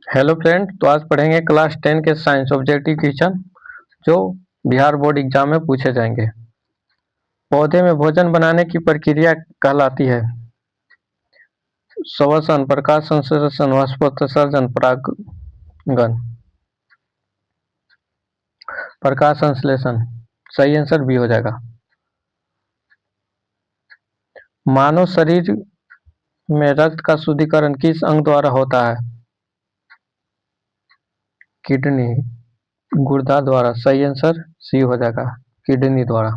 Hello friend. तो आज पढ़ेंगे क्लास 10 के साइंस ऑब्जेक्टिव क्वेश्चन जो बिहार बोर्ड एग्जाम में पूछे जाएंगे। पौधे में भोजन बनाने की प्रक्रिया कहलाती है श्वसन, प्रकाश संश्लेषण, वाष्पोत्सर्जन, परागन। प्रकाश संश्लेषण सही आंसर बी हो जाएगा। मानव शरीर में रक्त का शुद्धिकरण किस अंग द्वारा होता है? किडनी, गुर्दा द्वारा। सही आंसर सी हो जाएगा, किडनी द्वारा,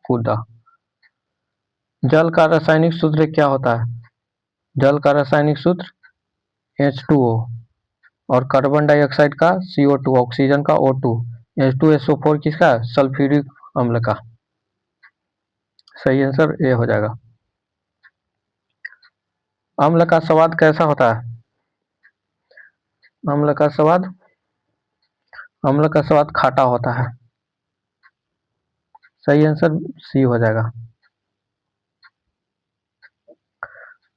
गुर्दा। जल का रासायनिक सूत्र क्या होता है? जल का रासायनिक सूत्र H2O और कार्बन डाइऑक्साइड का CO2, ऑक्सीजन का O2, H2SO4 किसका? सल्फ्यूरिक अम्ल का। सही आंसर ए हो जाएगा। अम्ल का स्वाद कैसा होता है? अम्ल का स्वाद खट्टा होता है। सही आंसर सी हो जाएगा।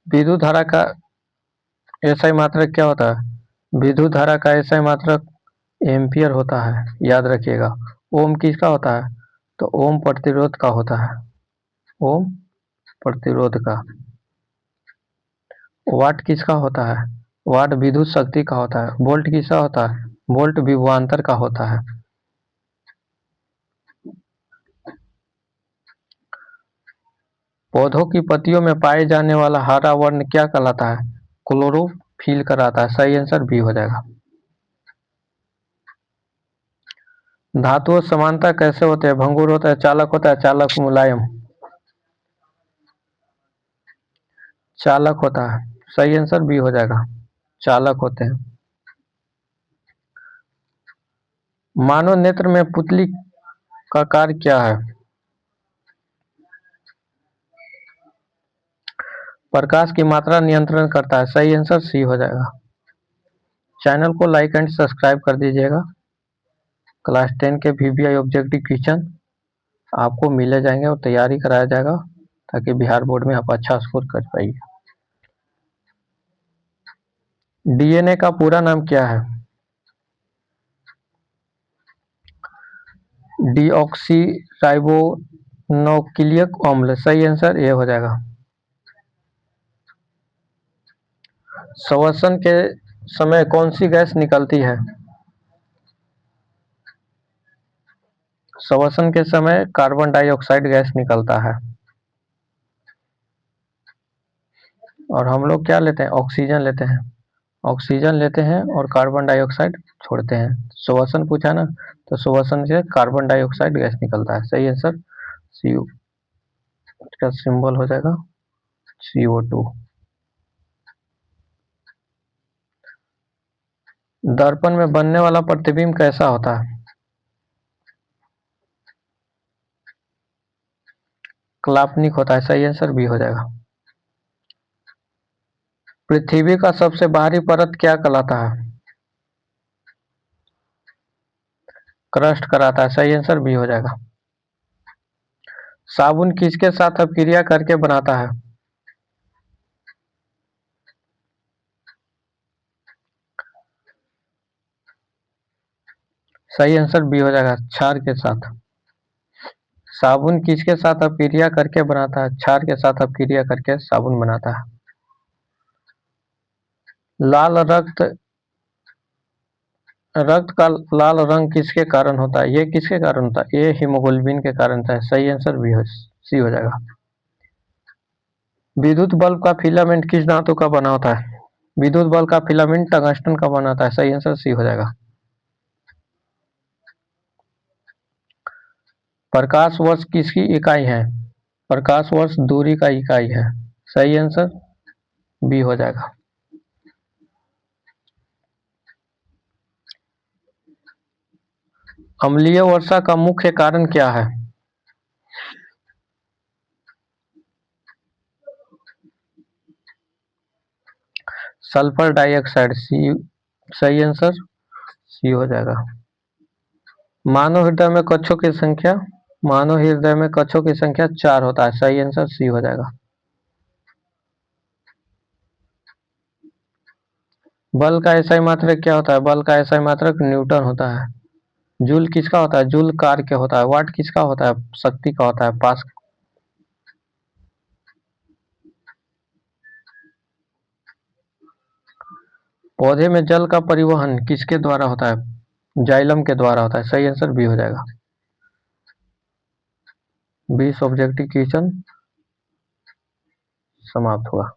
विद्युत धारा का एसआई मात्रक क्या होता है? विद्युत धारा का एसआई मात्रक एम्पियर होता है, याद रखिएगा। ओम किसका होता है? तो ओम प्रतिरोध का होता है, ओम प्रतिरोध का। वाट किसका होता है? वाट विद्युत शक्ति का होता है। वोल्ट किसका होता है? वोल्ट विभवांतर का होता है। पौधों की पत्तियों में पाए जाने वाला हरा वर्ण क्या कहलाता है? क्लोरोफिल कहलाता है। सही आंसर बी हो जाएगा। धातुओं समानता कैसे होते हैं? भंगुर होता है, चालक होता है, चालक मुलायम? चालक होता है। सही आंसर बी हो जाएगा, चालक होते हैं। मानव नेत्र में पुतली का कार्य क्या है? प्रकाश की मात्रा नियंत्रण करता है। सही आंसर सी हो जाएगा। चैनल को लाइक एंड सब्सक्राइब कर दीजिएगा। क्लास 10 के VBI ऑब्जेक्टिव क्वेश्चन आपको मिले जाएंगे और तैयारी कराया जाएगा ताकि बिहार बोर्ड में आप अच्छा स्कोर कर पाइए। DNA का पूरा नाम क्या है? डीऑक्सी राइबोन्यूक्लिक अम्ल। सही आंसर ये हो जाएगा। श्वसन के समय कौन सी गैस निकलती है? श्वसन के समय कार्बन डाइऑक्साइड गैस निकलता है और हम लोग क्या लेते हैं? ऑक्सीजन लेते हैं। ऑक्सीजन लेते हैं और कार्बन डाइऑक्साइड छोड़ते हैं। श्वसन पूछा ना, तो श्वसन से कार्बन डाइऑक्साइड गैस निकलता है। सही आंसर CO का सिंबल हो जाएगा CO2। दर्पण में बनने वाला प्रतिबिंब कैसा होता है? काल्पनिक होता है। सही आंसर बी हो जाएगा। पृथ्वी का सबसे बाहरी परत क्या कहलाता है? क्रस्ट कराता है। सही आंसर बी हो जाएगा। साबुन किसके साथ अपक्रिया करके बनाता है? सही आंसर बी हो जाएगा, क्षार के साथ। साबुन किसके साथ अपक्रिया करके बनाता है? क्षार के साथ अपक्रिया करके साबुन बनाता है। लाल रक्त का लाल रंग किसके कारण होता है? ये किसके कारण होता है? ये हीमोग्लोबिन के कारण होता है। सही आंसर बी हो सी हो जाएगा। विद्युत बल्ब का फिलामेंट किस धातु का बना होता है? विद्युत बल्ब का फिलामेंट टंगस्टन का बना होता है। सही आंसर सी हो जाएगा। प्रकाश वर्ष किसकी इकाई है? प्रकाश वर्ष दूरी का इकाई है। सही आंसर बी हो जाएगा। अम्लीय वर्षा का मुख्य कारण क्या है? Sulphur dioxide. सी सही आंसर सी हो जाएगा। मानव हृदय में कक्षों की संख्या 4 होता है। सही आंसर सी हो जाएगा। बल का एसआई मात्रक क्या होता है? बल का एसआई मात्रक न्यूटन होता है। जूल किसका होता है? जूल कार्य होता है। वाट किसका होता है? शक्ति का होता है। पास पौधे में जल का परिवहन किसके द्वारा होता है? जाइलम के द्वारा होता है। सही आंसर बी हो जाएगा। 20 ऑब्जेक्टिव क्वेश्चन समाप्त हुआ।